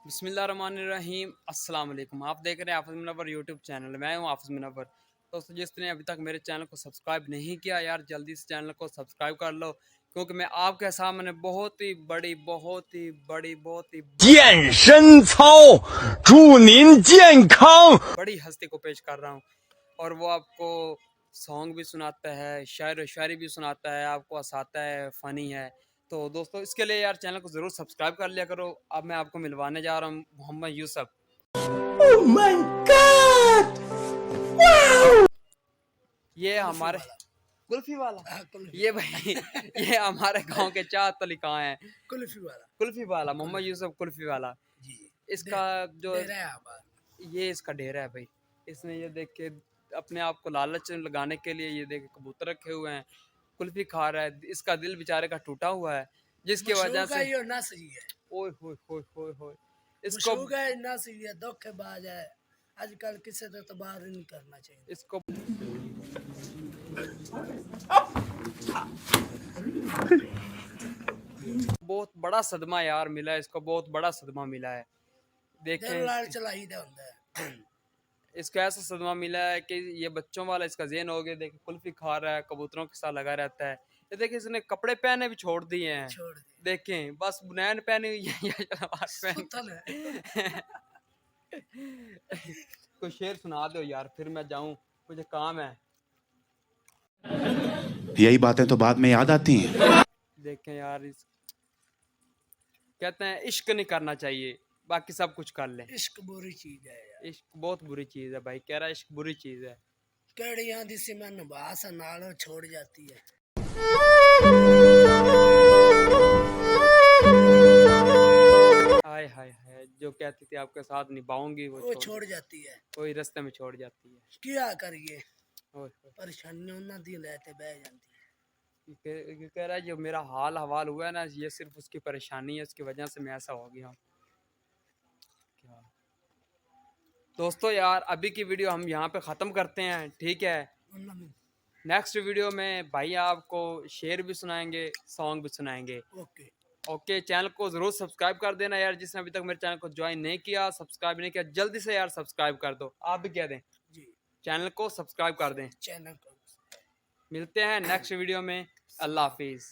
बिस्मिल्लाहिर्रहमानिर्रहीम अस्सलाम वालेकुम। आप देख रहे हैं हाफिज़ मुनव्वर यूट्यूब चैनल। मैं हूं हाफिज़ मुनव्वर। दोस्तों, जिसने अभी तक मेरे चैनल को सब्सक्राइब नहीं किया यार, जल्दी से चैनल को सब्सक्राइब कर लो, क्योंकि मैं आपके सामने बहुत ही 健身操，祝您健康。बड़ी हस्ती को पेश कर रहा हूँ। और वो आपको सॉन्ग भी सुनाता है, शायर व शायरी भी सुनाता है, आपको हंसाता है, फ़नी है। तो दोस्तों, इसके लिए यार चैनल को ज़रूर सब्सक्राइब कर लिया करो। अब मैं आपको मिलवाने जा रहा हूँ Mohammad Yusuf. Oh my God! ये हमारे कुल्फी वाला ये भाई ये हमारे गांव के चाहत अली कहाँ है। कुल्फी वाला मोहम्मद यूसुफ कुल्फी वाला जी इसका जो दे रहा है आवाज। ये इसका डेरा है भाई। इसने ये देख के अपने आप को लालच लगाने के लिए ये देख कबूतर रखे हुए हैं, कुल्फी खा रहा है। इसका दिल बेचारे का टूटा हुआ है, जिसकी वजह से ये ना सही है। ओए होए होए होए होए इसको मशहूर है ना सही है, धोखेबाज है। आजकल किसी से तबार नहीं करना चाहिए। इसको बहुत बड़ा सदमा यार मिला है, इसको बहुत बड़ा सदमा मिला है। देखें लाल चलाई दे होंदा है। इसको ऐसा सदमा मिला है कि ये बच्चों वाला इसका ज़हन हो गया। देखिए कुल्फी खा रहा है, कबूतरों के साथ लगा रहता है। ये देखिए इसने कपड़े पहने भी छोड़ दिए हैं। छोड़ दे। देखें बस बुनैन पहनी हुई है या सलवार सुतल है। कोई शेर सुना दो यार, फिर मैं जाऊं, मुझे काम है। यही बातें तो बाद में याद आती हैं। देखें यार कहते हैं इश्क नहीं करना चाहिए, बाकी सब कुछ कर ले। इश्क बुरी चीज है यार। इश्क बहुत बुरी चीज़ है भाई, कह रहा है इश्क बुरी चीज़ है। कड़ियां दी सी मन बास नालों छोड़ जाती है। हाय हाय हाय, जो कहती थी आपके साथ निभाऊंगी वो छोड़ जाती है। कोई रास्ते में छोड़ जाती है। क्या करिए, ओए होए। परेशानियां उन्हां दी लेते बह जाती है। ये कह रहा है जो मेरा हाल हवाल हुआ है ना, ये सिर्फ उसकी परेशानी है, उसकी वजह से मैं ऐसा हो गया हूँ। क्या दोस्तों यार, अभी की वीडियो हम यहाँ पे ख़त्म करते हैं, ठीक है। नेक्स्ट वीडियो में भाई आपको शेर भी सुनाएंगे, सॉन्ग भी सुनाएंगे। ओके ओके, चैनल को ज़रूर सब्सक्राइब कर देना यार। जिसने अभी तक मेरे चैनल को ज्वाइन नहीं किया, सब्सक्राइब नहीं किया, जल्दी से यार सब्सक्राइब कर दो। आप भी कह दें जी, चैनल को सब्सक्राइब कर दें। चैनल को मिलते हैं नेक्स्ट वीडियो में। अल्लाह हाफिज़।